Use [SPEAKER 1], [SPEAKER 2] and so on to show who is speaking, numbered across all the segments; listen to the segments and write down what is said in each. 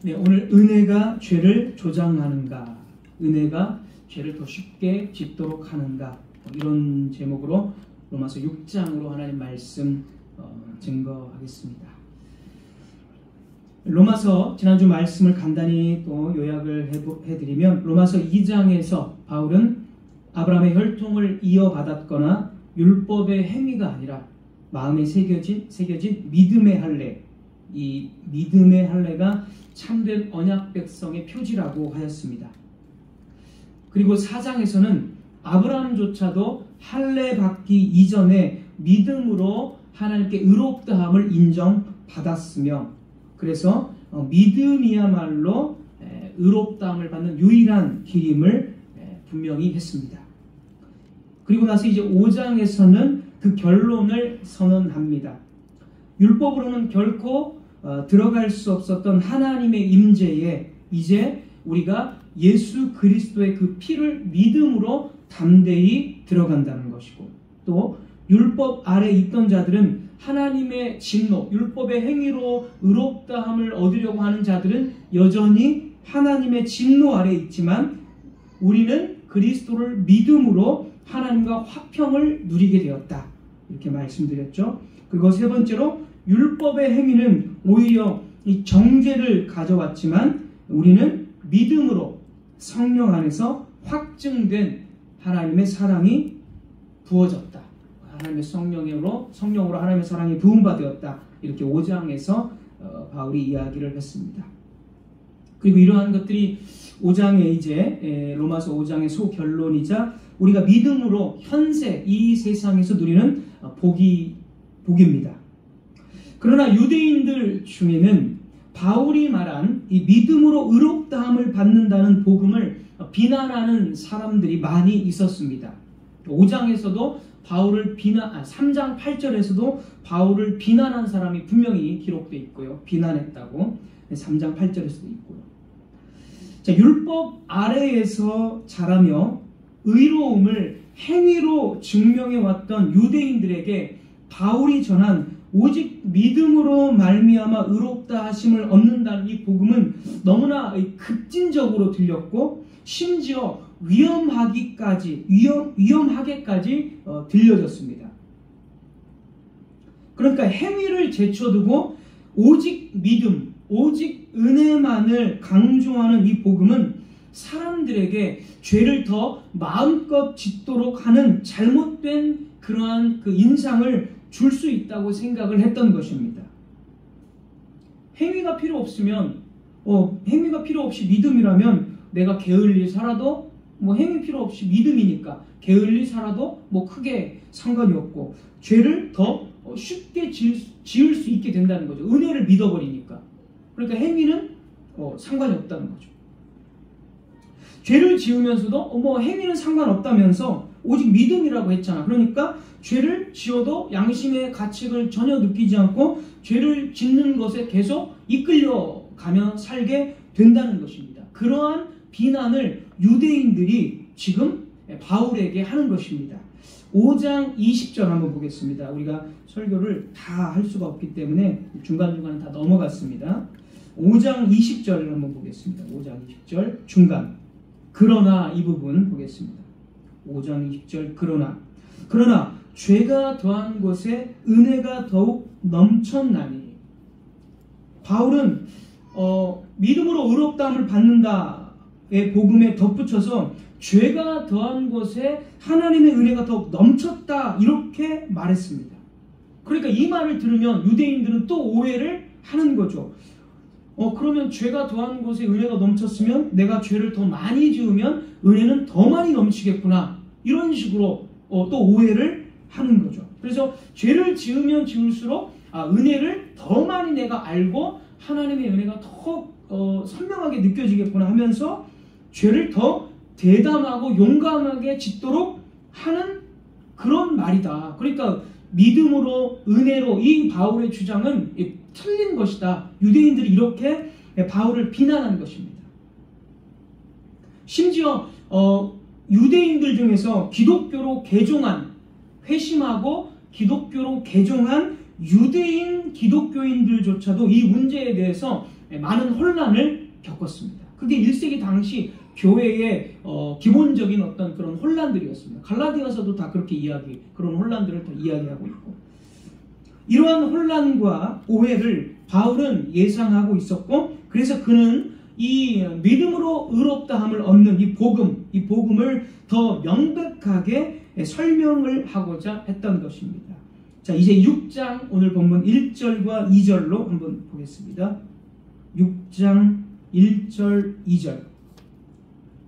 [SPEAKER 1] 네, 오늘 은혜가 죄를 조장하는가, 은혜가 죄를 더 쉽게 짓도록 하는가, 이런 제목으로 로마서 6장으로 하나님 말씀 증거하겠습니다. 로마서 지난주 말씀을 간단히 또 요약을 해드리면, 로마서 2장에서 바울은 아브라함의 혈통을 이어받았거나 율법의 행위가 아니라 마음에 새겨진 믿음의 할례, 이 믿음의 할례가 참된 언약 백성의 표지라고 하였습니다. 그리고 4장에서는 아브라함조차도 할례 받기 이전에 믿음으로 하나님께 의롭다함을 인정받았으며, 그래서 믿음이야말로 의롭다함을 받는 유일한 길임을 분명히 했습니다. 그리고 나서 이제 5장에서는 그 결론을 선언합니다. 율법으로는 결코 들어갈 수 없었던 하나님의 임재에 이제 우리가 예수 그리스도의 그 피를 믿음으로 담대히 들어간다는 것이고, 또 율법 아래 있던 자들은 하나님의 진노, 율법의 행위로 의롭다함을 얻으려고 하는 자들은 여전히 하나님의 진노 아래 있지만, 우리는 그리스도를 믿음으로 하나님과 화평을 누리게 되었다, 이렇게 말씀드렸죠. 그리고 세 번째로, 율법의 행위는 오히려 이 정죄를 가져왔지만 우리는 믿음으로 성령 안에서 확증된 하나님의 사랑이 부어졌다, 하나님의 성령으로 하나님의 사랑이 부음받았다, 이렇게 5장에서 바울이 이야기를 했습니다. 그리고 이러한 것들이 5장에 이제 로마서 5장의 소결론이자 우리가 믿음으로 현세 이 세상에서 누리는 복입니다. 그러나 유대인들 중에는 바울이 말한 이 믿음으로 의롭다함을 받는다는 복음을 비난하는 사람들이 많이 있었습니다. 5장에서도 3장 8절에서도 바울을 비난한 사람이 분명히 기록되어 있고요. 비난했다고 3장 8절에서도 있고요. 자, 율법 아래에서 자라며 의로움을 행위로 증명해왔던 유대인들에게 바울이 전한 오직 믿음으로 말미암아 의롭다 하심을 얻는다는 이 복음은 너무나 급진적으로 들렸고, 심지어 위험하게까지 들려졌습니다. 그러니까 행위를 제쳐두고 오직 믿음, 오직 은혜만을 강조하는 이 복음은 사람들에게 죄를 더 마음껏 짓도록 하는 잘못된 그러한 그 인상을 줄 수 있다고 생각을 했던 것입니다. 행위가 필요 없이 믿음이라면 내가 게을리 살아도 행위 필요 없이 믿음이니까 게을리 살아도 크게 상관이 없고, 죄를 더 쉽게 지을 수 있게 된다는 거죠. 은혜를 믿어버리니까. 그러니까 행위는 상관이 없다는 거죠. 죄를 지으면서도 행위는 상관없다면서 오직 믿음이라고 했잖아. 그러니까 죄를 지어도 양심의 가책을 전혀 느끼지 않고 죄를 짓는 것에 계속 이끌려가며 살게 된다는 것입니다. 그러한 비난을 유대인들이 지금 바울에게 하는 것입니다. 5장 20절 한번 보겠습니다. 우리가 설교를 다 할 수가 없기 때문에 중간중간 다 넘어갔습니다. 5장 20절을 한번 보겠습니다. 5장 20절 중간. 그러나 이 부분 보겠습니다. 5장 20절 그러나 죄가 더한 곳에 은혜가 더욱 넘쳤나니. 바울은 믿음으로 의롭다함을 받는다의 복음에 덧붙여서 죄가 더한 곳에 하나님의 은혜가 더욱 넘쳤다, 이렇게 말했습니다. 그러니까 이 말을 들으면 유대인들은 또 오해를 하는 거죠. 그러면 죄가 더한 곳에 은혜가 넘쳤으면 내가 죄를 더 많이 지으면 은혜는 더 많이 넘치겠구나, 이런 식으로 또 오해를 하는 거죠. 그래서 죄를 지으면 지을수록 은혜를 더 많이 내가 알고 하나님의 은혜가 더 선명하게 느껴지겠구나 하면서 죄를 더 대담하고 용감하게 짓도록 하는 그런 말이다. 그러니까 믿음으로 은혜로, 이 바울의 주장은 틀린 것이다. 유대인들이 이렇게 바울을 비난한 것입니다. 심지어 유대인들 중에서 기독교로 개종한, 회심하고 기독교로 개종한 유대인 기독교인들조차도 이 문제에 대해서 많은 혼란을 겪었습니다. 그게 1세기 당시 교회의 기본적인 어떤 그런 혼란들이었습니다. 갈라디아서도 다 그렇게 그런 혼란들을 다 이야기하고 있고, 이러한 혼란과 오해를 바울은 예상하고 있었고, 그래서 그는 이 믿음으로 의롭다함을 얻는 이 복음을 더 명백하게 설명을 하고자 했던 것입니다. 자, 이제 6장 오늘 본문 1절과 2절로 한번 보겠습니다. 6장 1절 2절.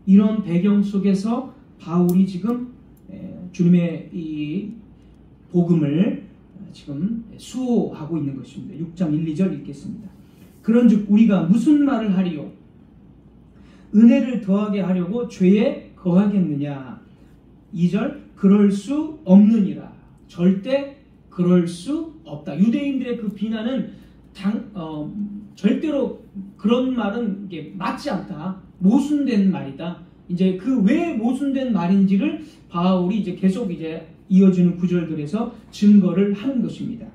[SPEAKER 1] 이런 배경 속에서 바울이 지금 주님의 이 복음을 지금 수호하고 있는 것입니다. 6장 1, 2절 읽겠습니다. 그런즉 우리가 무슨 말을 하리요? 은혜를 더하게 하려고 죄에 거하겠느냐? 2절. 그럴 수 없느니라. 절대 그럴 수 없다. 유대인들의 그 비난은 절대로 그런 말은 이게 맞지 않다. 모순된 말이다. 이제 그 왜 모순된 말인지를 바울이 이제 계속 이제 이어지는 구절들에서 증거를 하는 것입니다.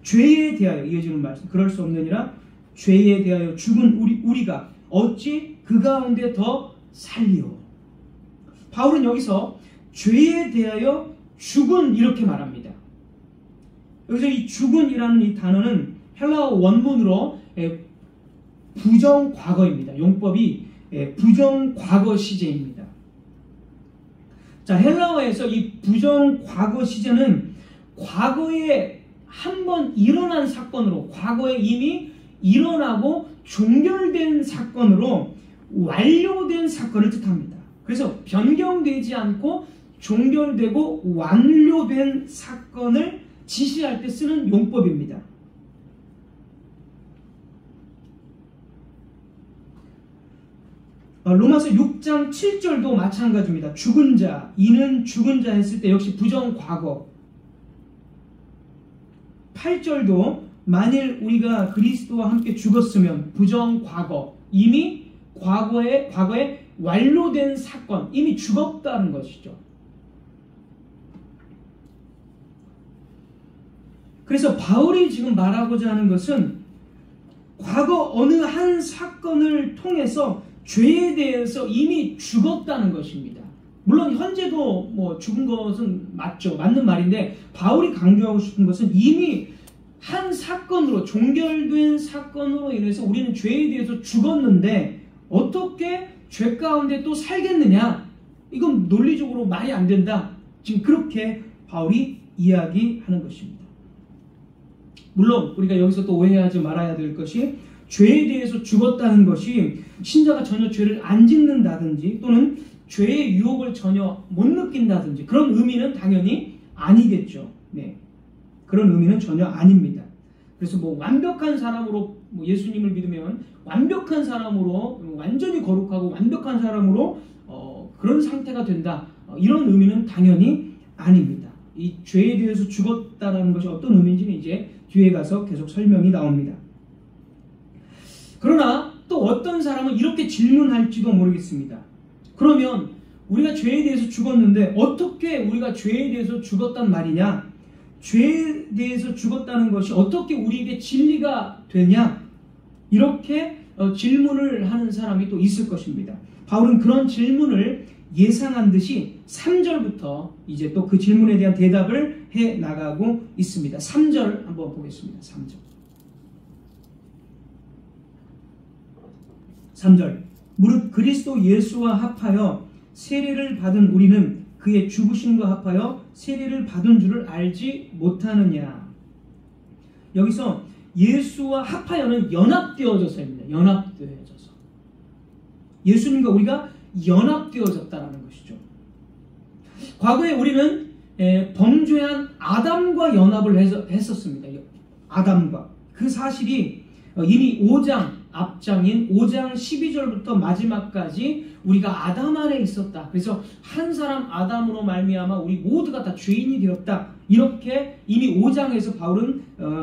[SPEAKER 1] 죄에 대하여 이어지는 말씀. 그럴 수 없느니라. 죄에 대하여 죽은 우리가 어찌 그 가운데 더 살리오. 바울은 여기서 죄에 대하여 죽은 이렇게 말합니다. 여기서 이 죽은이라는 이 단어는 헬라어 원문으로 부정과거입니다. 용법이 부정과거 시제입니다. 자, 헬라어에서 이 부정과거 시제는 과거에 한번 일어난 사건으로, 과거에 이미 일어나고 종결된 사건으로 완료된 사건을 뜻합니다. 그래서 변경되지 않고 종결되고 완료된 사건을 지시할 때 쓰는 용법입니다. 로마서 6장 7절도 마찬가지입니다. 죽은 자, 이는 죽은 자 했을 때 역시 부정과거. 8절도 만일 우리가 그리스도와 함께 죽었으면 부정과거. 이미 과거에 완료된 사건, 이미 죽었다는 것이죠. 그래서 바울이 지금 말하고자 하는 것은 과거 어느 한 사건을 통해서 죄에 대해서 이미 죽었다는 것입니다. 물론 현재도 뭐 죽은 것은 맞죠. 맞는 말인데 바울이 강조하고 싶은 것은 이미 한 사건으로, 종결된 사건으로 인해서 우리는 죄에 대해서 죽었는데 어떻게 죄 가운데 또 살겠느냐? 이건 논리적으로 말이 안 된다. 지금 그렇게 바울이 이야기하는 것입니다. 물론 우리가 여기서 또 오해하지 말아야 될 것이, 죄에 대해서 죽었다는 것이 신자가 전혀 죄를 안 짓는다든지 또는 죄의 유혹을 전혀 못 느낀다든지 그런 의미는 당연히 아니겠죠. 네, 그런 의미는 전혀 아닙니다. 그래서 뭐 완벽한 사람으로, 뭐 예수님을 믿으면 완벽한 사람으로, 완전히 거룩하고 완벽한 사람으로 그런 상태가 된다, 이런 의미는 당연히 아닙니다. 이 죄에 대해서 죽었다는 것이 어떤 의미인지는 이제 뒤에 가서 계속 설명이 나옵니다. 그러나 또 어떤 사람은 이렇게 질문할지도 모르겠습니다. 그러면 우리가 죄에 대해서 죽었는데 어떻게 우리가 죄에 대해서 죽었단 말이냐? 죄에 대해서 죽었다는 것이 어떻게 우리에게 진리가 되냐? 이렇게 질문을 하는 사람이 또 있을 것입니다. 바울은 그런 질문을 예상한 듯이 3절부터 이제 또 그 질문에 대한 대답을 해 나가고 있습니다. 3절 한번 보겠습니다. 3절. 무릇 그리스도 예수와 합하여 세례를 받은 우리는 그의 죽으심과 합하여 세례를 받은 줄을 알지 못하느냐. 여기서 예수와 합하여는 연합되어져서입니다. 연합되어져서. 예수님과 우리가 연합되어졌다는 것이죠. 과거에 우리는 범죄한 아담과 연합을 했었습니다. 아담과. 그 사실이 이미 5장 앞장인 5장 12절부터 마지막까지 우리가 아담 안에 있었다. 그래서 한 사람 아담으로 말미암아 우리 모두가 다 죄인이 되었다. 이렇게 이미 5장에서 바울은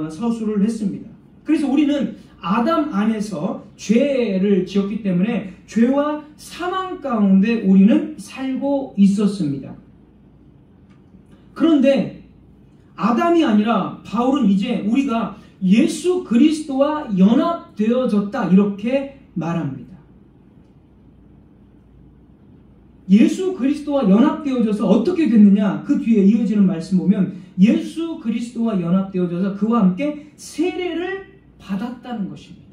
[SPEAKER 1] 서술을 했습니다. 그래서 우리는 아담 안에서 죄를 지었기 때문에 죄와 사망 가운데 우리는 살고 있었습니다. 그런데 아담이 아니라 바울은 이제 우리가 예수 그리스도와 연합되어졌다 이렇게 말합니다. 예수 그리스도와 연합되어져서 어떻게 됐느냐? 그 뒤에 이어지는 말씀 보면 예수 그리스도와 연합되어져서 그와 함께 세례를 받았다는 것입니다.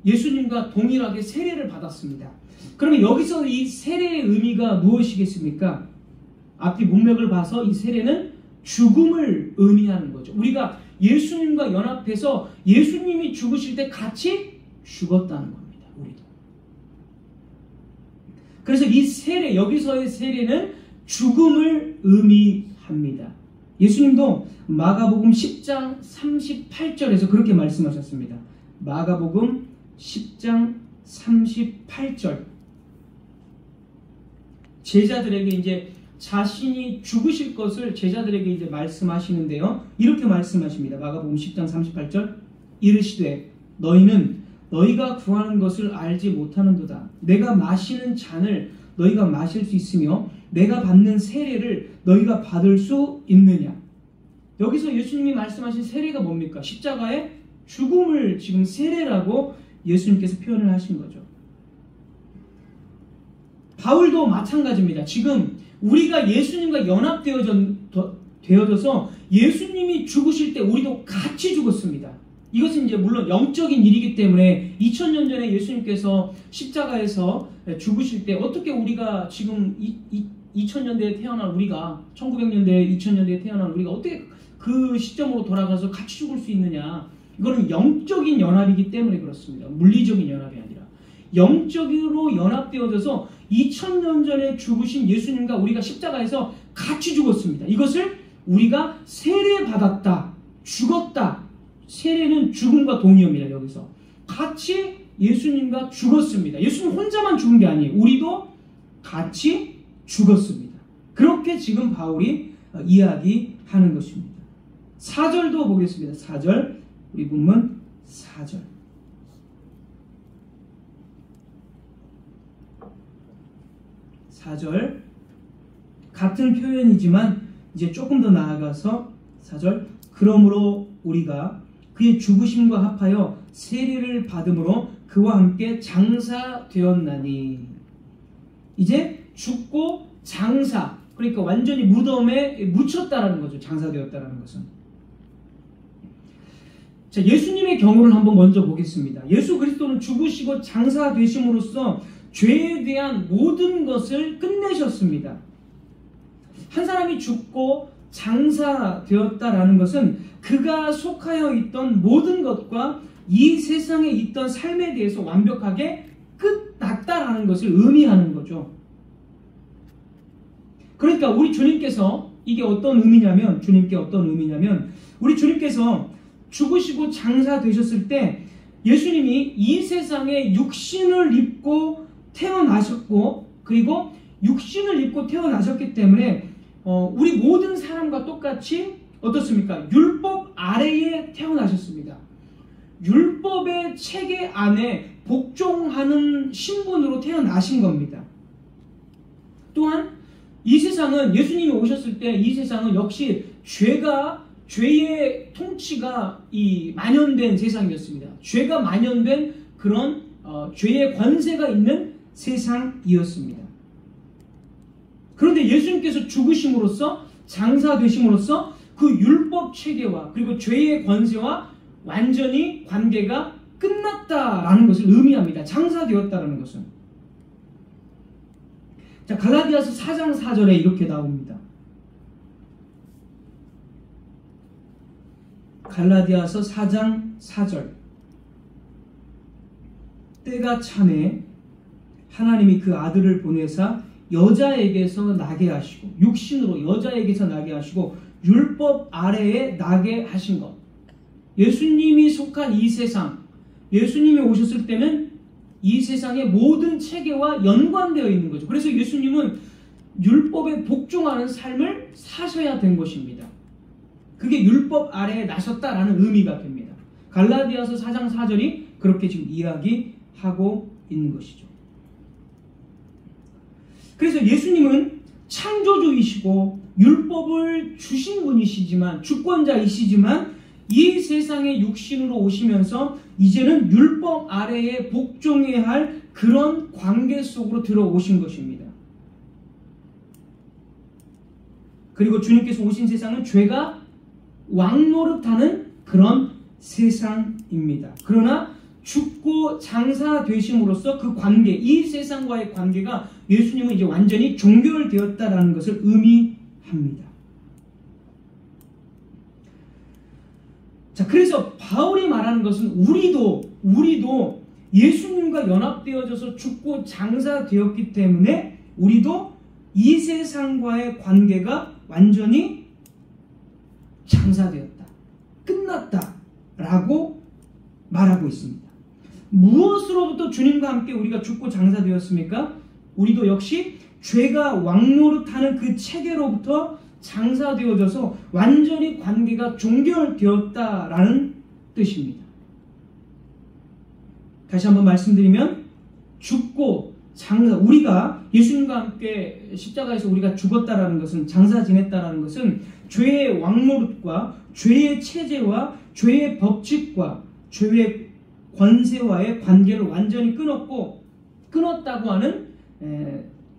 [SPEAKER 1] 예수님과 동일하게 세례를 받았습니다. 그러면 여기서 이 세례의 의미가 무엇이겠습니까? 앞뒤 문맥을 봐서 이 세례는 죽음을 의미하는 거죠. 우리가 예수님과 연합해서 예수님이 죽으실 때 같이 죽었다는 겁니다. 우리도. 그래서 이 세례, 여기서의 세례는 죽음을 의미합니다. 예수님도 마가복음 10장 38절에서 그렇게 말씀하셨습니다. 마가복음 10장 38절. 제자들에게 이제 자신이 죽으실 것을 제자들에게 이제 말씀하시는데요. 이렇게 말씀하십니다. 마가복음 10장 38절. 이르시되 너희는 너희가 구하는 것을 알지 못하는도다. 내가 마시는 잔을 너희가 마실 수 있으며 내가 받는 세례를 너희가 받을 수 있느냐. 여기서 예수님이 말씀하신 세례가 뭡니까? 십자가의 죽음을 지금 세례라고 예수님께서 표현을 하신 거죠. 바울도 마찬가지입니다. 지금 우리가 예수님과 연합되어져서 예수님이 죽으실 때 우리도 같이 죽었습니다. 이것은 이제 물론 영적인 일이기 때문에 2000년 전에 예수님께서 십자가에서 죽으실 때 어떻게 우리가 지금 2000년대에 태어난 우리가 1900년대, 2000년대에 태어난 우리가 어떻게 그 시점으로 돌아가서 같이 죽을 수 있느냐. 이거는 영적인 연합이기 때문에 그렇습니다. 물리적인 연합이 아니라. 영적으로 연합되어져서 2000년 전에 죽으신 예수님과 우리가 십자가에서 같이 죽었습니다. 이것을 우리가 세례받았다, 죽었다. 세례는 죽음과 동의어입니다. 여기서 같이 예수님과 죽었습니다. 예수님 혼자만 죽은 게 아니에요. 우리도 같이 죽었습니다. 그렇게 지금 바울이 이야기하는 것입니다. 4절도 보겠습니다. 4절, 우리 본문 4절. 4절 같은 표현이지만 이제 조금 더 나아가서 4절. 그러므로 우리가 그의 죽으심과 합하여 세례를 받음으로 그와 함께 장사되었나니. 이제 죽고 장사, 그러니까 완전히 무덤에 묻혔다라는 거죠. 장사되었다라는 것은. 자, 예수님의 경우를 한번 먼저 보겠습니다. 예수 그리스도는 죽으시고 장사되심으로써 죄에 대한 모든 것을 끝내셨습니다. 한 사람이 죽고 장사되었다라는 것은 그가 속하여 있던 모든 것과 이 세상에 있던 삶에 대해서 완벽하게 끝났다라는 것을 의미하는 거죠. 그러니까 우리 주님께서 이게 어떤 의미냐면, 우리 주님께서 죽으시고 장사되셨을 때 예수님이 이 세상에 육신을 입고 태어나셨고, 그리고 육신을 입고 태어나셨기 때문에 우리 모든 사람과 똑같이 어떻습니까? 율법 아래에 태어나셨습니다. 율법의 체계 안에 복종하는 신분으로 태어나신 겁니다. 또한 이 세상은, 예수님이 오셨을 때 이 세상은 역시 죄의 통치가 만연된 세상이었습니다. 죄가 만연된 그런 죄의 권세가 있는 세상이었습니다. 그런데 예수님께서 죽으심으로써, 장사되심으로써 그 율법 체계와 그리고 죄의 권세와 완전히 관계가 끝났다라는 것을 의미합니다. 장사되었다라는 것은. 자, 갈라디아서 4장 4절에 이렇게 나옵니다. 갈라디아서 4장 4절. 때가 차매 하나님이 그 아들을 보내사 여자에게서 나게 하시고, 육신으로 여자에게서 나게 하시고 율법 아래에 나게 하신 것. 예수님이 속한 이 세상, 예수님이 오셨을 때는 이 세상의 모든 체계와 연관되어 있는 거죠. 그래서 예수님은 율법에 복종하는 삶을 사셔야 된 것입니다. 그게 율법 아래에 나셨다라는 의미가 됩니다. 갈라디아서 4장 4절이 그렇게 지금 이야기하고 있는 것이죠. 그래서 예수님은 창조주이시고 율법을 주신 분이시지만, 주권자이시지만 이 세상에 육신으로 오시면서 이제는 율법 아래에 복종해야 할 그런 관계 속으로 들어오신 것입니다. 그리고 주님께서 오신 세상은 죄가 왕노릇하는 그런 세상입니다. 그러나 죽고 장사되심으로써 그 관계, 이 세상과의 관계가 예수님은 이제 완전히 종결되었다라는 것을 의미합니다. 자, 그래서 바울이 말하는 것은 우리도 예수님과 연합되어져서 죽고 장사되었기 때문에 우리도 이 세상과의 관계가 완전히 장사되었다, 끝났다 라고 말하고 있습니다. 무엇으로부터 주님과 함께 우리가 죽고 장사되었습니까? 우리도 역시 죄가 왕노릇하는 그 체계로부터 장사되어져서 완전히 관계가 종결되었다라는 뜻입니다. 다시 한번 말씀드리면 죽고 장사, 우리가 예수님과 함께 십자가에서 우리가 죽었다라는 것은, 장사 지냈다라는 것은 죄의 왕노릇과 죄의 체제와 죄의 법칙과 죄의 권세와의 관계를 완전히 끊었다고 하는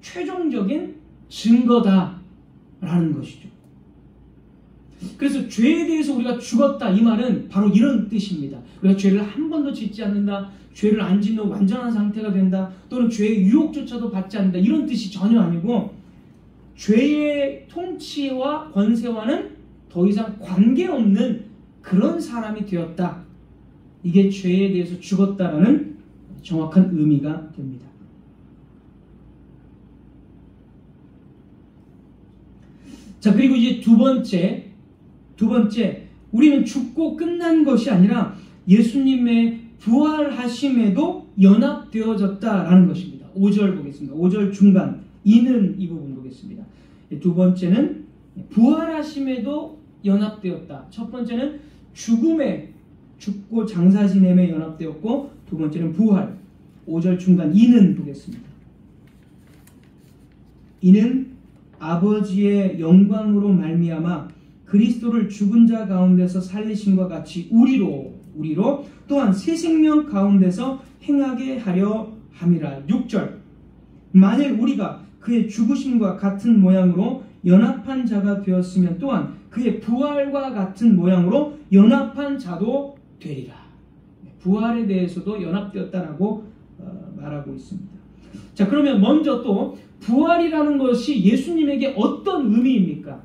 [SPEAKER 1] 최종적인 증거다라는 것이죠. 그래서 죄에 대해서 우리가 죽었다, 이 말은 바로 이런 뜻입니다. 우리가 죄를 한 번도 짓지 않는다, 죄를 안 짓는 완전한 상태가 된다, 또는 죄의 유혹조차도 받지 않는다, 이런 뜻이 전혀 아니고 죄의 통치와 권세와는 더 이상 관계없는 그런 사람이 되었다. 이게 죄에 대해서 죽었다라는 정확한 의미가 됩니다. 자, 그리고 이제 두 번째, 우리는 죽고 끝난 것이 아니라 예수님의 부활하심에도 연합되어졌다라는 것입니다. 5절 보겠습니다. 5절 중간, 이는 이 부분 보겠습니다. 두 번째는 부활하심에도 연합되었다. 첫 번째는 죽고 장사 지냄에 연합되었고, 두 번째는 부활. 5절 중간, 이는 보겠습니다. 이는 아버지의 영광으로 말미암아 그리스도를 죽은 자 가운데서 살리심과 같이 우리로 또한 새 생명 가운데서 행하게 하려 함이라. 6절, 만일 우리가 그의 죽으심과 같은 모양으로 연합한 자가 되었으면 또한 그의 부활과 같은 모양으로 연합한 자도 되리라. 부활에 대해서도 연합되었다라고 말하고 있습니다. 자, 그러면 먼저 또 부활이라는 것이 예수님에게 어떤 의미입니까?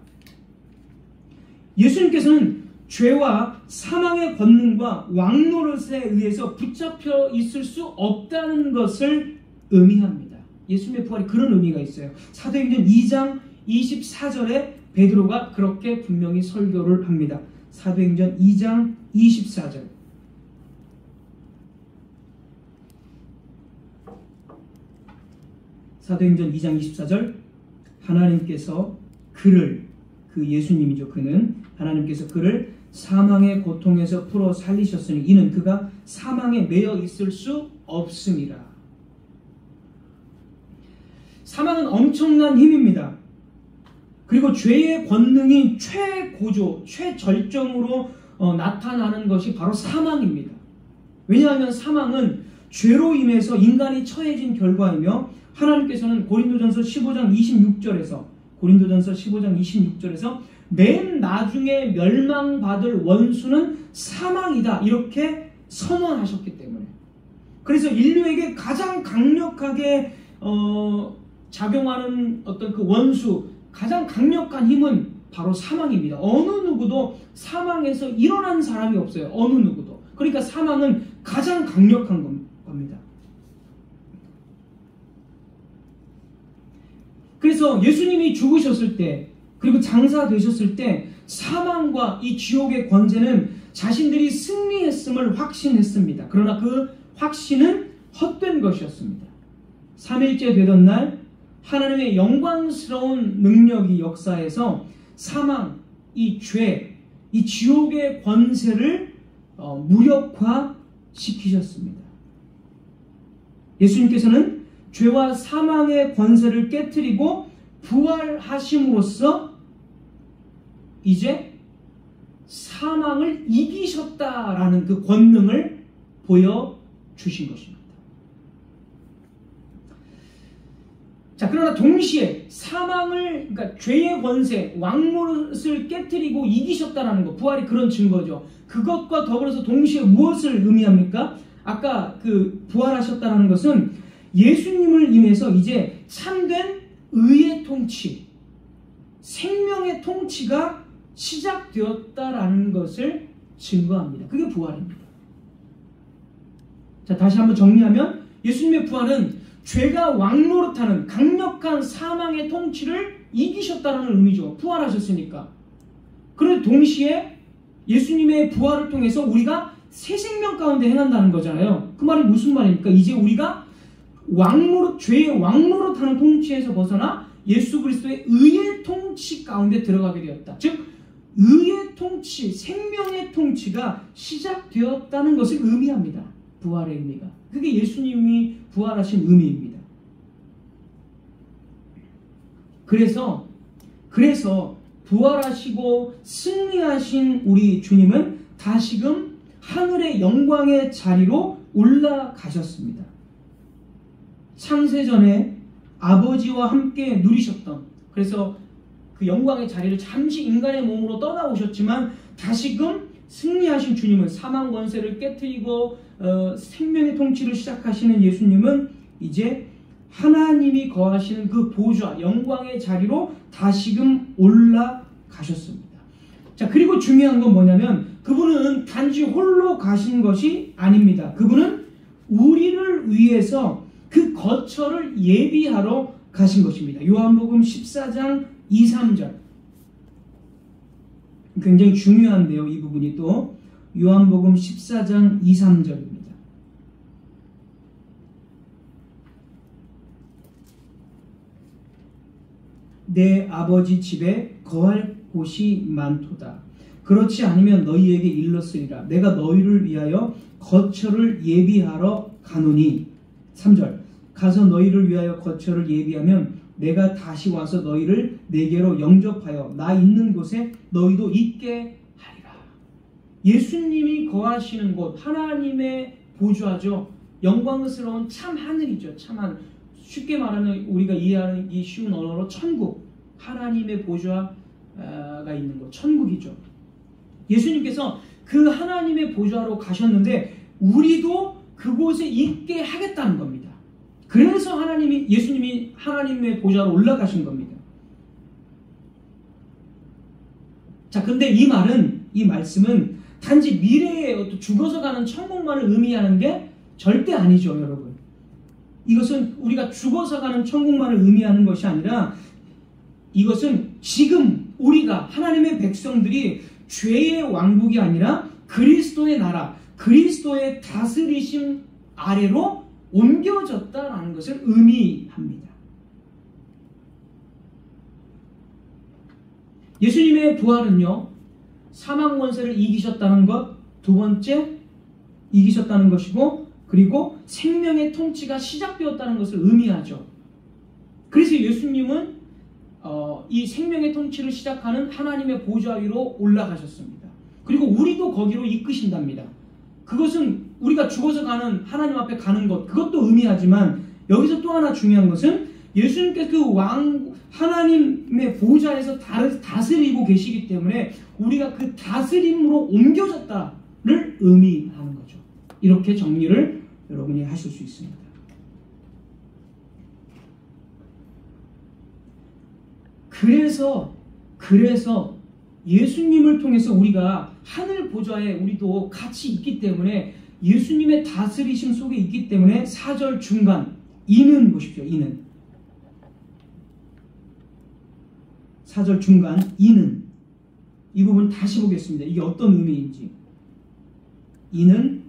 [SPEAKER 1] 예수님께서는 죄와 사망의 권능과 왕노릇에 의해서 붙잡혀 있을 수 없다는 것을 의미합니다. 예수님의 부활이 그런 의미가 있어요. 사도행전 2장 24절에 베드로가 그렇게 분명히 설교를 합니다. 사도행전 2장 24절. 사도행전 2장 24절, 하나님께서 그를, 그 예수님이죠, 그는 하나님께서 그를 사망의 고통에서 풀어 살리셨으니 이는 그가 사망에 매여 있을 수 없음이라. 사망은 엄청난 힘입니다. 그리고 죄의 권능이 최고조, 최절정으로 나타나는 것이 바로 사망입니다. 왜냐하면 사망은 죄로 인해서 인간이 처해진 결과이며, 하나님께서는 고린도전서 15장 26절에서 맨 나중에 멸망받을 원수는 사망이다, 이렇게 선언하셨기 때문에, 그래서 인류에게 가장 강력하게 작용하는 어떤 그 원수, 가장 강력한 힘은 바로 사망입니다. 어느 누구도 사망에서 일어난 사람이 없어요. 어느 누구도. 그러니까 사망은 가장 강력한 겁니다. 그래서 예수님이 죽으셨을 때, 그리고 장사되셨을 때 사망과 이 지옥의 권세는 자신들이 승리했음을 확신했습니다. 그러나 그 확신은 헛된 것이었습니다. 3일째 되던 날 하나님의 영광스러운 능력이 역사해서 사망, 이 죄, 이 지옥의 권세를 무력화시키셨습니다. 예수님께서는 죄와 사망의 권세를 깨트리고 부활하심으로써 이제 사망을 이기셨다라는 그 권능을 보여주신 것입니다. 자, 그러나 동시에 사망을, 그러니까 죄의 권세, 왕노릇을 깨뜨리고 이기셨다라는 것, 부활이 그런 증거죠. 그것과 더불어서 동시에 무엇을 의미합니까? 아까 그 부활하셨다라는 것은 예수님을 인해서 이제 참된 의의 통치, 생명의 통치가 시작되었다라는 것을 증거합니다. 그게 부활입니다. 자, 다시 한번 정리하면 예수님의 부활은 죄가 왕노릇하는 강력한 사망의 통치를 이기셨다는 의미죠. 부활하셨으니까. 그런데 동시에 예수님의 부활을 통해서 우리가 새 생명 가운데 행한다는 거잖아요. 그 말이 무슨 말입니까? 이제 우리가 죄의 왕노릇하는 통치에서 벗어나 예수 그리스도의 의의 통치 가운데 들어가게 되었다. 즉 의의 통치, 생명의 통치가 시작되었다는 것을 의미합니다. 부활의 의미가. 그게 예수님이 부활하신 의미입니다. 그래서 부활하시고 승리하신 우리 주님은 다시금 하늘의 영광의 자리로 올라가셨습니다. 창세전에 아버지와 함께 누리셨던, 그래서 그 영광의 자리를 잠시 인간의 몸으로 떠나오셨지만 다시금 승리하신 주님은, 사망 권세를 깨트리고 생명의 통치를 시작하시는 예수님은 이제 하나님이 거하시는 그 보좌, 영광의 자리로 다시금 올라가셨습니다. 자, 그리고 중요한 건 뭐냐면 그분은 단지 홀로 가신 것이 아닙니다. 그분은 우리를 위해서 그 거처를 예비하러 가신 것입니다. 요한복음 14장 2, 3절. 굉장히 중요한데요. 이 부분이 또 요한복음 14장 2, 3절입니다. 내 아버지 집에 거할 곳이 많도다. 그렇지 않으면 너희에게 일렀으리라. 내가 너희를 위하여 거처를 예비하러 가노니. 3절. 가서 너희를 위하여 거처를 예비하면 내가 다시 와서 너희를 내게로 영접하여 나 있는 곳에 너희도 있게 하리라. 예수님이 거하시는 곳, 하나님의 보좌죠. 영광스러운 참 하늘이죠. 참 하늘. 쉽게 말하면 우리가 이해하기 쉬운 언어로 천국, 하나님의 보좌가 있는 곳, 천국이죠. 예수님께서 그 하나님의 보좌로 가셨는데 우리도 그곳에 있게 하겠다는 겁니다. 그래서 예수님이 하나님의 보좌로 올라가신 겁니다. 자, 근데 이 말씀은 단지 미래에 죽어서 가는 천국만을 의미하는 게 절대 아니죠, 여러분. 이것은 우리가 죽어서 가는 천국만을 의미하는 것이 아니라 이것은 지금 우리가 하나님의 백성들이 죄의 왕국이 아니라 그리스도의 나라, 그리스도의 다스리심 아래로 옮겨졌다라는 것을 의미합니다. 예수님의 부활은요, 사망 권세를 이기셨다는 것, 두 번째 이기셨다는 것이고, 그리고 생명의 통치가 시작되었다는 것을 의미하죠. 그래서 예수님은 이 생명의 통치를 시작하는 하나님의 보좌 위로 올라가셨습니다. 그리고 우리도 거기로 이끄신답니다. 그것은 우리가 죽어서 가는 하나님 앞에 가는 것, 그것도 의미하지만 여기서 또 하나 중요한 것은 예수님께서 그 하나님의 보좌에서 다스리고 계시기 때문에 우리가 그 다스림으로 옮겨졌다를 의미하는 거죠. 이렇게 정리를 여러분이 하실 수 있습니다. 그래서 예수님을 통해서 우리가 하늘 보좌에 우리도 같이 있기 때문에, 예수님의 다스리심 속에 있기 때문에 4절 중간 이는 보십시오. 이는 4절 중간 이는, 이 부분 다시 보겠습니다. 이게 어떤 의미인지. 이는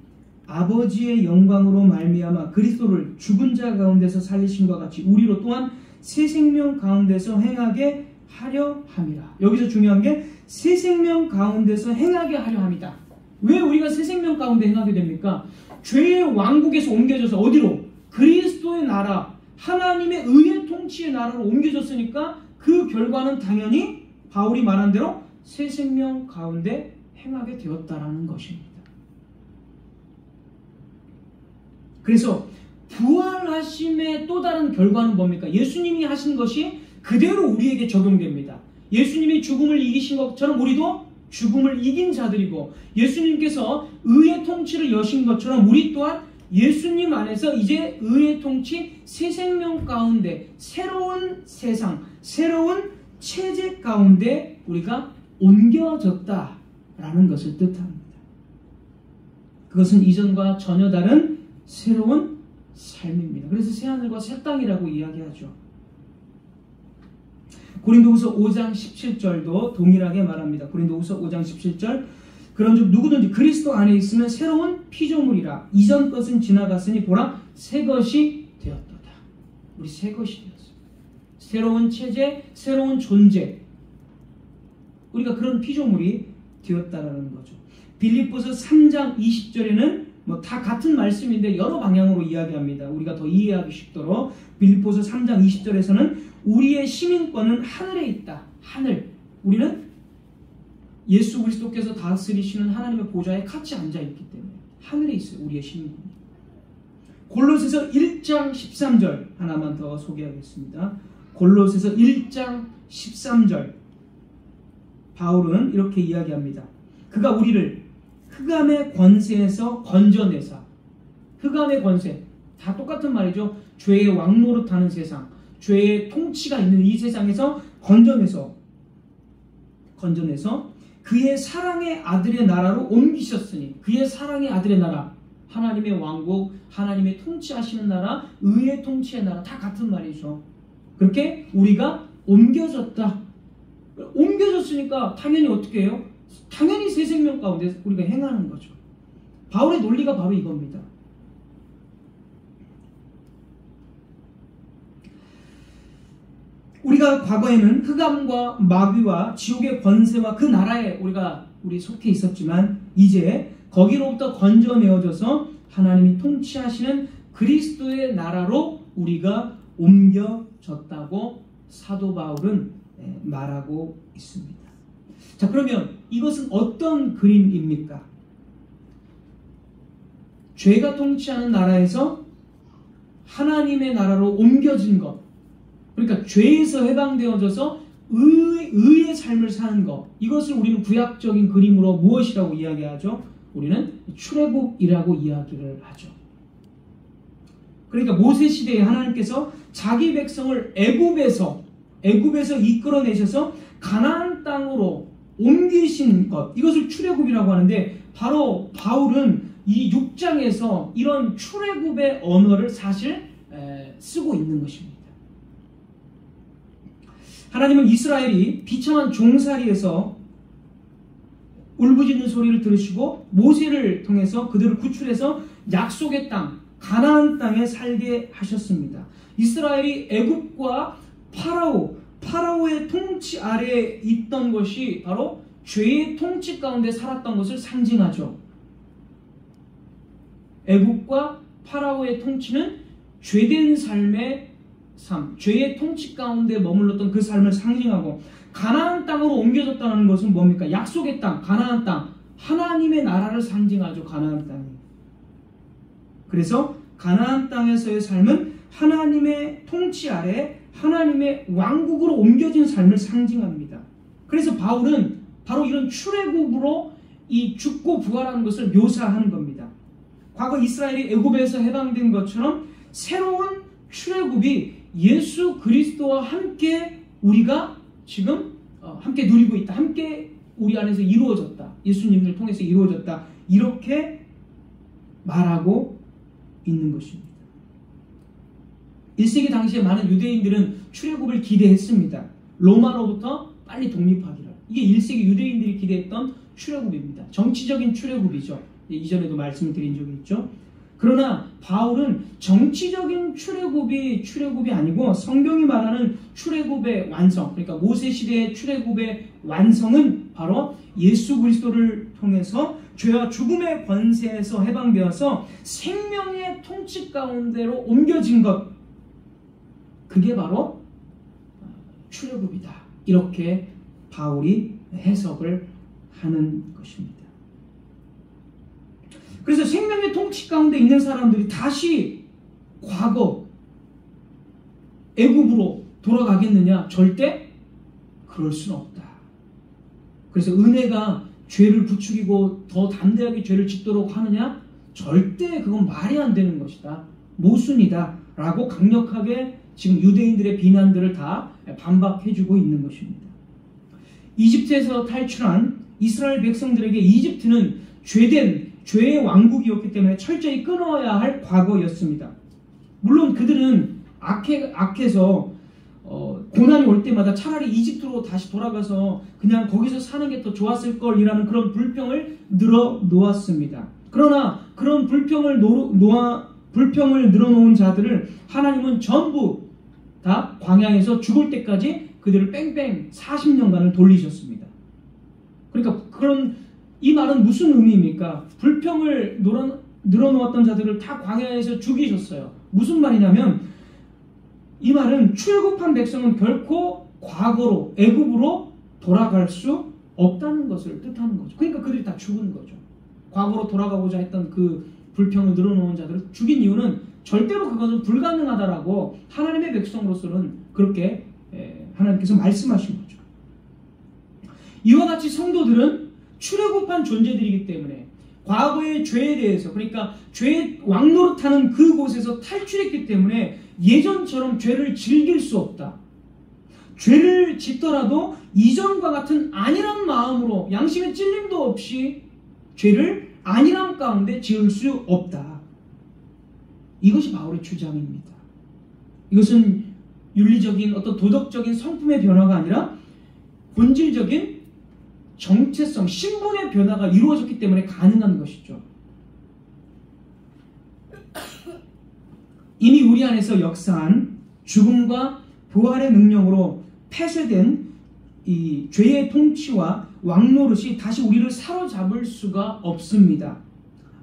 [SPEAKER 1] 아버지의 영광으로 말미암아 그리스도를 죽은 자 가운데서 살리심과 같이 우리로 또한 새 생명 가운데서 행하게 하려 함이라. 여기서 중요한 게 새 생명 가운데서 행하게 하려 함이다. 왜 우리가 새 생명 가운데 행하게 됩니까? 죄의 왕국에서 옮겨져서 어디로? 그리스도의 나라, 하나님의 의의 통치의 나라로 옮겨졌으니까 그 결과는 당연히 바울이 말한 대로 새 생명 가운데 행하게 되었다라는 것입니다. 그래서 부활하심의 또 다른 결과는 뭡니까? 예수님이 하신 것이 그대로 우리에게 적용됩니다. 예수님이 죽음을 이기신 것처럼 우리도 죽음을 이긴 자들이고, 예수님께서 의의 통치를 여신 것처럼 우리 또한 예수님 안에서 이제 의의 통치, 새 생명 가운데 새로운 세상, 새로운 체제 가운데 우리가 옮겨졌다라는 것을 뜻합니다. 그것은 이전과 전혀 다른 새로운 삶입니다. 그래서 새하늘과 새 땅이라고 이야기하죠. 고린도후서 5장 17절도 동일하게 말합니다. 고린도후서 5장 17절, 그런즉 누구든지 그리스도 안에 있으면 새로운 피조물이라. 이전 것은 지나갔으니 보라 새 것이 되었도다. 우리 새 것이 되었어요. 새로운 체제, 새로운 존재, 우리가 그런 피조물이 되었다라는 거죠. 빌립보서 3장 20절에는 뭐 다 같은 말씀인데 여러 방향으로 이야기합니다. 우리가 더 이해하기 쉽도록 빌립보서 3장 20절에서는 우리의 시민권은 하늘에 있다. 하늘. 우리는 예수 그리스도께서 다스리시는 하나님의 보좌에 같이 앉아있기 때문에 하늘에 있어요. 우리의 시민권이. 골로새서 1장 13절 하나만 더 소개하겠습니다. 골로새서 1장 13절, 바울은 이렇게 이야기합니다. 그가 우리를 흑암의 권세에서 건져내사. 흑암의 권세, 다 똑같은 말이죠. 죄의 왕노릇하는 세상, 죄의 통치가 있는 이 세상에서 건져내서 그의 사랑의 아들의 나라로 옮기셨으니, 그의 사랑의 아들의 나라, 하나님의 왕국, 하나님의 통치하시는 나라, 의의 통치의 나라, 다 같은 말이죠. 그렇게 우리가 옮겨졌다. 옮겨졌으니까 당연히 어떻게 해요? 당연히 새 생명 가운데 우리가 행하는 거죠. 바울의 논리가 바로 이겁니다. 우리가 과거에는 흑암과 마귀와 지옥의 권세와 그 나라에 우리 속해 있었지만, 이제 거기로부터 건져내어져서 하나님이 통치하시는 그리스도의 나라로 우리가 옮겨졌다고 사도 바울은 말하고 있습니다. 자, 그러면 이것은 어떤 그림입니까? 죄가 통치하는 나라에서 하나님의 나라로 옮겨진 것, 그러니까 죄에서 해방되어져서 의의 삶을 사는 것, 이것을 우리는 구약적인 그림으로 무엇이라고 이야기하죠? 우리는 출애굽이라고 이야기를 하죠. 그러니까 모세 시대에 하나님께서 자기 백성을 애굽에서 이끌어내셔서 가나안 땅으로 옮기신 것, 이것을 출애굽이라고 하는데, 바로 바울은 이 6장에서 이런 출애굽의 언어를 사실 쓰고 있는 것입니다. 하나님은 이스라엘이 비참한 종살이에서 울부짖는 소리를 들으시고 모세를 통해서 그들을 구출해서 약속의 땅, 가나안 땅에 살게 하셨습니다. 이스라엘이 애굽과 파라오의 통치 아래에 있던 것이 바로 죄의 통치 가운데 살았던 것을 상징하죠. 애굽과 파라오의 통치는 죄된 삶의 삶, 죄의 통치 가운데 머물렀던 그 삶을 상징하고, 가나안 땅으로 옮겨졌다는 것은 뭡니까? 약속의 땅, 가나안 땅, 하나님의 나라를 상징하죠. 가나안 땅이. 그래서 가나안 땅에서의 삶은 하나님의 통치 아래 하나님의 왕국으로 옮겨진 삶을 상징합니다. 그래서 바울은 바로 이런 출애굽으로 이 죽고 부활하는 것을 묘사하는 겁니다. 과거 이스라엘이 애굽에서 해방된 것처럼 새로운 출애굽이 예수 그리스도와 함께 우리가 지금 함께 누리고 있다. 함께 우리 안에서 이루어졌다. 예수님을 통해서 이루어졌다. 이렇게 말하고 있는 것입니다. 1세기 당시에 많은 유대인들은 출애굽을 기대했습니다. 로마로부터 빨리 독립하기를. 이게 1세기 유대인들이 기대했던 출애굽입니다. 정치적인 출애굽이죠. 이전에도 말씀드린 적이 있죠. 그러나 바울은 정치적인 출애굽이 아니고 성경이 말하는 출애굽의 완성, 그러니까 모세 시대의 출애굽의 완성은 바로 예수 그리스도를 통해서 죄와 죽음의 권세에서 해방되어서 생명의 통치 가운데로 옮겨진 것, 그게 바로 출애굽이다. 이렇게 바울이 해석을 하는 것입니다. 그래서 생명의 통치 가운데 있는 사람들이 다시 과거 애굽으로 돌아가겠느냐? 절대 그럴 수는 없다. 그래서 은혜가 죄를 부추기고 더 담대하게 죄를 짓도록 하느냐? 절대 그건 말이 안 되는 것이다. 모순이다. 라고 강력하게 지금 유대인들의 비난들을 다 반박해주고 있는 것입니다. 이집트에서 탈출한 이스라엘 백성들에게 이집트는 죄의 왕국이었기 때문에 철저히 끊어야 할 과거였습니다. 물론 그들은 악해서 고난이 올 때마다 차라리 이집트로 다시 돌아가서 그냥 거기서 사는 게 더 좋았을 걸이라는 그런 불평을 늘어놓았습니다. 그러나 그런 불평을 늘어놓은 자들을 하나님은 전부 다 광야에서 죽을 때까지 그들을 뺑뺑 40년간을 돌리셨습니다. 그러니까 이 말은 무슨 의미입니까? 불평을 늘어놓았던 자들을 다 광야에서 죽이셨어요. 무슨 말이냐면 이 말은 출애굽한 백성은 결코 과거로 애굽으로 돌아갈 수 없다는 것을 뜻하는 거죠. 그러니까 그들이 다 죽은 거죠. 과거로 돌아가고자 했던 그 불평을 늘어놓은 자들을 죽인 이유는 절대로 그것은 불가능하다라고 하나님의 백성으로서는 그렇게 하나님께서 말씀하신 거죠. 이와 같이 성도들은 출애굽한 존재들이기 때문에 과거의 죄에 대해서, 그러니까 죄의 왕노릇하는 그곳에서 탈출했기 때문에 예전처럼 죄를 즐길 수 없다. 죄를 짓더라도 이전과 같은 안일한 마음으로 양심의 찔림도 없이 죄를 안일함 가운데 지을 수 없다. 이것이 바울의 주장입니다. 이것은 윤리적인 어떤 도덕적인 성품의 변화가 아니라 본질적인 정체성, 신분의 변화가 이루어졌기 때문에 가능한 것이죠. 이미 우리 안에서 역사한 죽음과 부활의 능력으로 폐쇄된 이 죄의 통치와 왕노릇이 다시 우리를 사로잡을 수가 없습니다.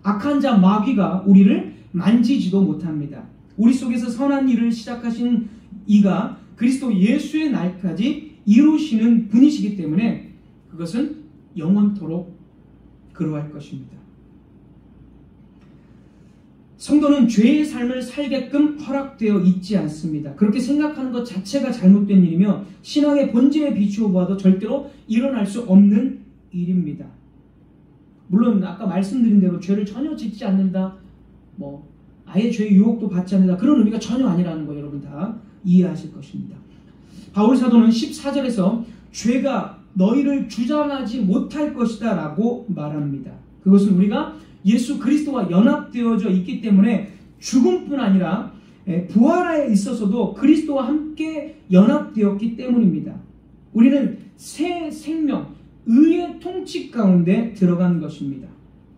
[SPEAKER 1] 악한 자 마귀가 우리를 만지지도 못합니다. 우리 속에서 선한 일을 시작하신 이가 그리스도 예수의 날까지 이루시는 분이시기 때문에 그것은 영원토록 그러할 것입니다. 성도는 죄의 삶을 살게끔 허락되어 있지 않습니다. 그렇게 생각하는 것 자체가 잘못된 일이며 신앙의 본질에 비추어 보아도 절대로 일어날 수 없는 일입니다. 물론 아까 말씀드린 대로 죄를 전혀 짓지 않는다, 아예 죄의 유혹도 받지 않는다, 그런 의미가 전혀 아니라는 거 여러분 다 이해하실 것입니다. 바울 사도는 14절에서 죄가 너희를 주장하지 못할 것이다 라고 말합니다. 그것은 우리가 예수 그리스도와 연합되어져 있기 때문에 죽음뿐 아니라 부활에 있어서도 그리스도와 함께 연합되었기 때문입니다. 우리는 새 생명, 의의 통치 가운데 들어간 것입니다.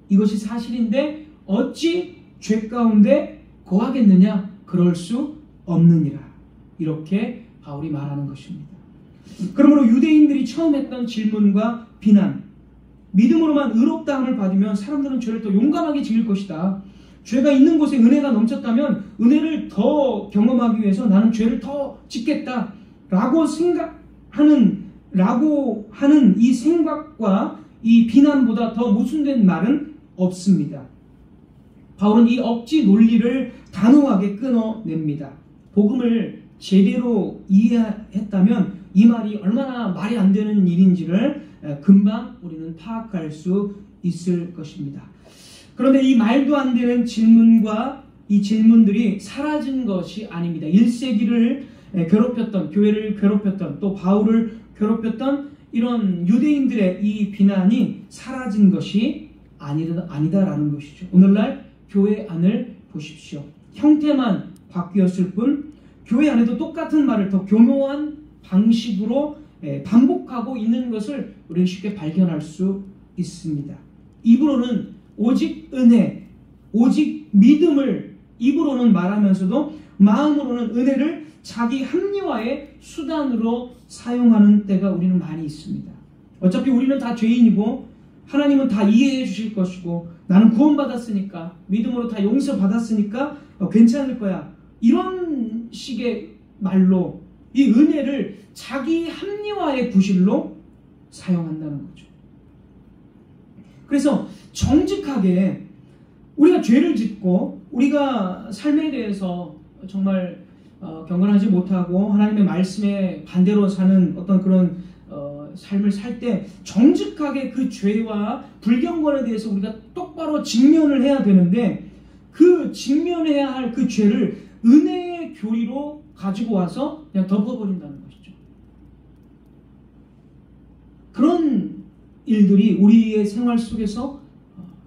[SPEAKER 1] 이것이 사실인데 어찌 죄 가운데 거하겠느냐? 그럴 수 없느니라. 이렇게 바울이 말하는 것입니다. 그러므로 유대인들이 처음 했던 질문과 비난, 믿음으로만 의롭다함을 받으면 사람들은 죄를 더 용감하게 지을 것이다. 죄가 있는 곳에 은혜가 넘쳤다면 은혜를 더 경험하기 위해서 나는 죄를 더 짓겠다 라고 하는 이 생각과 이 비난보다 더 모순된 말은 없습니다. 바울은 이 억지 논리를 단호하게 끊어냅니다. 복음을 제대로 이해했다면 이 말이 얼마나 말이 안 되는 일인지를 금방 우리는 파악할 수 있을 것입니다. 그런데 이 말도 안 되는 질문과 이 질문들이 사라진 것이 아닙니다. 1세기를 괴롭혔던, 교회를 괴롭혔던, 또 바울을 괴롭혔던 이런 유대인들의 이 비난이 사라진 것이 아니다라는 것이죠. 오늘날 교회 안을 보십시오. 형태만 바뀌었을 뿐 교회 안에도 똑같은 말을 더 교묘한 방식으로 반복하고 있는 것을 우리는 쉽게 발견할 수 있습니다. 입으로는 오직 은혜, 오직 믿음을 입으로는 말하면서도 마음으로는 은혜를 자기 합리화의 수단으로 사용하는 때가 우리는 많이 있습니다. 어차피 우리는 다 죄인이고 하나님은 다 이해해 주실 것이고 나는 구원받았으니까, 믿음으로 다 용서받았으니까 괜찮을 거야. 이런 식의 말로, 이 은혜를 자기 합리화의 구실로 사용한다는 거죠. 그래서 정직하게 우리가 죄를 짓고 우리가 삶에 대해서 정말 경건하지 못하고 하나님의 말씀에 반대로 사는 어떤 그런 삶을 살 때 정직하게 그 죄와 불경건에 대해서 우리가 똑바로 직면을 해야 되는데, 그 직면해야 할 그 죄를 은혜의 교리로 가지고 와서 그냥 덮어버린다는 것이죠. 그런 일들이 우리의 생활 속에서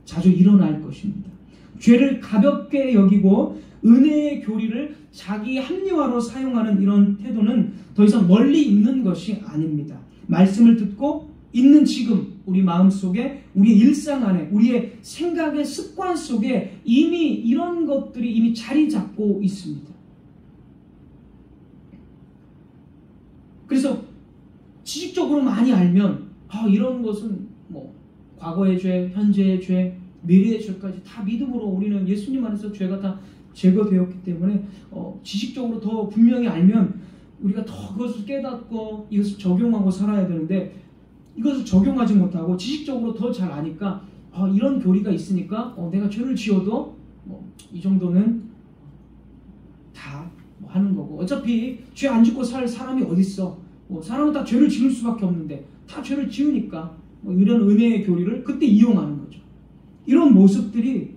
[SPEAKER 1] 자주 일어날 것입니다. 죄를 가볍게 여기고 은혜의 교리를 자기 합리화로 사용하는 이런 태도는 더 이상 멀리 있는 것이 아닙니다. 말씀을 듣고 있는 지금 우리 마음속에, 우리의 일상 안에, 우리의 생각의 습관 속에 이미 이런 것들이 이미 자리 잡고 있습니다. 그래서 지식적으로 많이 알면 이런 것은 뭐 과거의 죄, 현재의 죄, 미래의 죄까지 다 믿음으로 우리는 예수님 안에서 죄가 다 제거되었기 때문에 지식적으로 더 분명히 알면 우리가 더 그것을 깨닫고 이것을 적용하고 살아야 되는데, 이것을 적용하지 못하고 지식적으로 더 잘 아니까 이런 교리가 있으니까 내가 죄를 지어도 이 정도는 다 하는 거고, 어차피 죄 안 짓고 살 사람이 어딨어, 사람은 다 죄를 지을 수밖에 없는데 다 죄를 지으니까 이런 은혜의 교리를 그때 이용하는 거죠. 이런 모습들이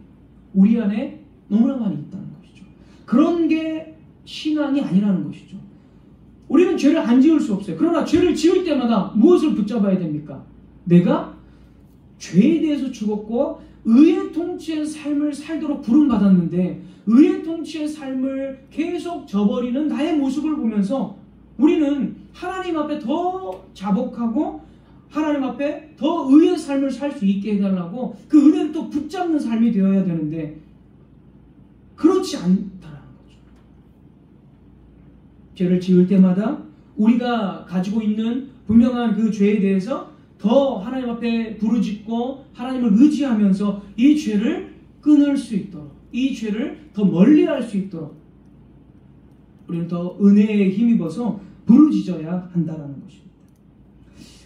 [SPEAKER 1] 우리 안에 너무나 많이 있다는 것이죠. 그런 게 신앙이 아니라는 것이죠. 우리는 죄를 안 지을 수 없어요. 그러나 죄를 지을 때마다 무엇을 붙잡아야 됩니까? 내가 죄에 대해서 죽었고 의의 통치의 삶을 살도록 부름받았는데, 의의 통치의 삶을 계속 저버리는 나의 모습을 보면서 우리는 하나님 앞에 더 자복하고 하나님 앞에 더 의의 삶을 살 수 있게 해달라고 그 은혜를 또 붙잡는 삶이 되어야 되는데, 그렇지 않다라는 거죠. 죄를 지을 때마다 우리가 가지고 있는 분명한 그 죄에 대해서 더 하나님 앞에 부르짖고 하나님을 의지하면서 이 죄를 끊을 수 있도록, 이 죄를 더 멀리할 수 있도록 우리는 더 은혜에 힘입어서 부르짖어야 한다는 것입니다.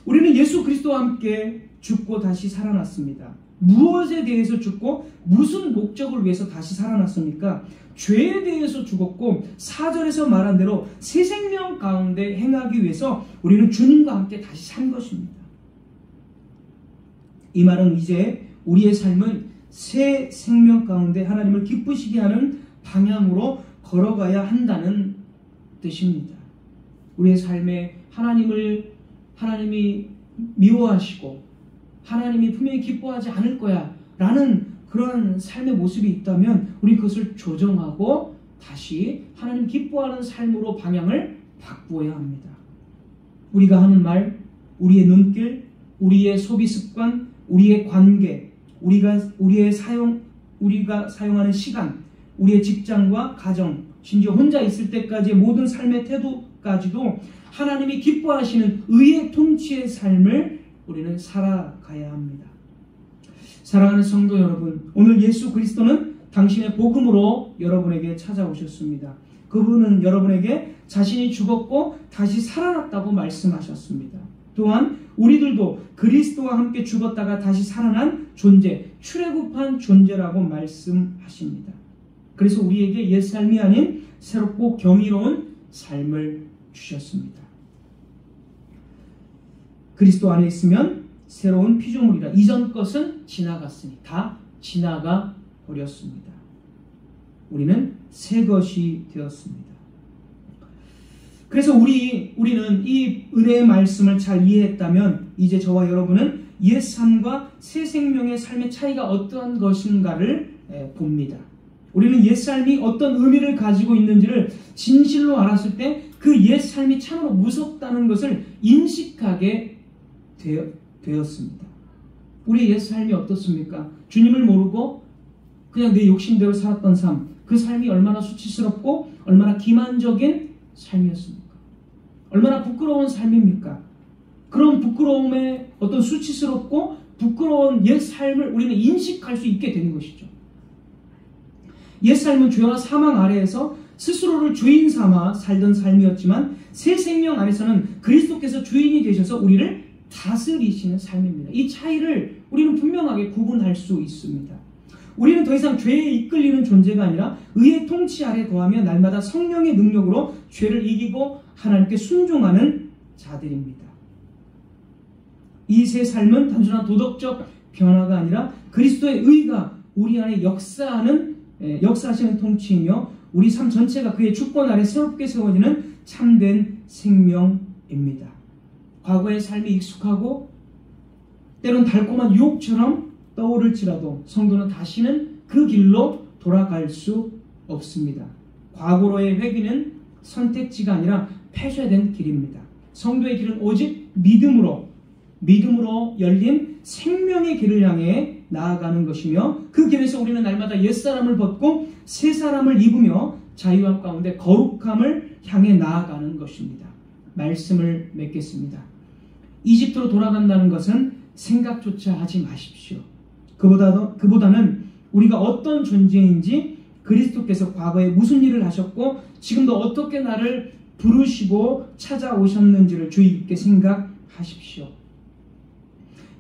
[SPEAKER 1] 우리는 예수 그리스도와 함께 죽고 다시 살아났습니다. 무엇에 대해서 죽고 무슨 목적을 위해서 다시 살아났습니까? 죄에 대해서 죽었고 4절에서 말한 대로 새 생명 가운데 행하기 위해서 우리는 주님과 함께 다시 산 것입니다. 이 말은 이제 우리의 삶은 새 생명 가운데 하나님을 기쁘시게 하는 방향으로 걸어가야 한다는 뜻입니다. 우리의 삶에 하나님이 미워하시고 하나님이 분명히 기뻐하지 않을 거야 라는 그런 삶의 모습이 있다면 우리 그것을 조정하고 다시 하나님 기뻐하는 삶으로 방향을 바꾸어야 합니다. 우리가 하는 말, 우리의 눈길, 우리의 소비 습관, 우리의 관계, 우리가 사용하는 시간, 우리의 직장과 가정, 심지어 혼자 있을 때까지의 모든 삶의 태도까지도 하나님이 기뻐하시는 의의 통치의 삶을 우리는 살아가야 합니다. 사랑하는 성도 여러분, 오늘 예수 그리스도는 당신의 복음으로 여러분에게 찾아오셨습니다. 그분은 여러분에게 자신이 죽었고 다시 살아났다고 말씀하셨습니다. 또한 우리들도 그리스도와 함께 죽었다가 다시 살아난 존재, 출애굽한 존재라고 말씀하십니다. 그래서 우리에게 옛삶이 아닌 새롭고 경이로운 삶을 주셨습니다. 그리스도 안에 있으면 새로운 피조물이라. 이전 것은 지나갔으니 다 지나가 버렸습니다. 우리는 새 것이 되었습니다. 그래서 우리는 이 은혜의 말씀을 잘 이해했다면 이제 저와 여러분은 옛 삶과 새 생명의 삶의 차이가 어떠한 것인가를 봅니다. 우리는 옛 삶이 어떤 의미를 가지고 있는지를 진실로 알았을 때 그 옛 삶이 참으로 무섭다는 것을 인식하게 되었습니다. 우리의 옛 삶이 어떻습니까? 주님을 모르고 그냥 내 욕심대로 살았던 삶, 그 삶이 얼마나 수치스럽고 얼마나 기만적인 삶이었습니까? 얼마나 부끄러운 삶입니까? 그런 부끄러움에 어떤 수치스럽고 부끄러운 옛 삶을 우리는 인식할 수 있게 되는 것이죠. 옛 삶은 죄와 사망 아래에서 스스로를 주인 삼아 살던 삶이었지만 새 생명 안에서는 그리스도께서 주인이 되셔서 우리를 다스리시는 삶입니다. 이 차이를 우리는 분명하게 구분할 수 있습니다. 우리는 더 이상 죄에 이끌리는 존재가 아니라 의의 통치 아래 거하며 날마다 성령의 능력으로 죄를 이기고 하나님께 순종하는 자들입니다. 이 새 삶은 단순한 도덕적 변화가 아니라 그리스도의 의가 우리 안에 역사하시는 통치이며 우리 삶 전체가 그의 주권 아래 새롭게 세워지는 참된 생명입니다. 과거의 삶이 익숙하고 때론 달콤한 유혹처럼 떠오를지라도 성도는 다시는 그 길로 돌아갈 수 없습니다. 과거로의 회귀는 선택지가 아니라 폐쇄된 길입니다. 성도의 길은 오직 믿음으로 열린 생명의 길을 향해 나아가는 것이며 그 길에서 우리는 날마다 옛사람을 벗고 새사람을 입으며 자유함 가운데 거룩함을 향해 나아가는 것입니다. 말씀을 맺겠습니다. 이집트로 돌아간다는 것은 생각조차 하지 마십시오. 그보다는 우리가 어떤 존재인지 그리스도께서 과거에 무슨 일을 하셨고 지금도 어떻게 나를 부르시고 찾아오셨는지를 주의 깊게 생각하십시오.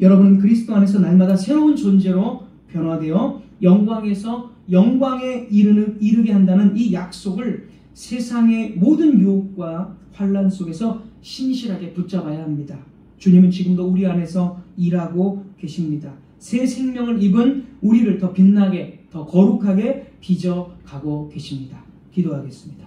[SPEAKER 1] 여러분은 그리스도 안에서 날마다 새로운 존재로 변화되어 영광에서 영광에 이르게 한다는 이 약속을 세상의 모든 유혹과 환난 속에서 신실하게 붙잡아야 합니다. 주님은 지금도 우리 안에서 일하고 계십니다. 새 생명을 입은 우리를 더 빛나게, 더 거룩하게 빚어가고 계십니다. 기도하겠습니다.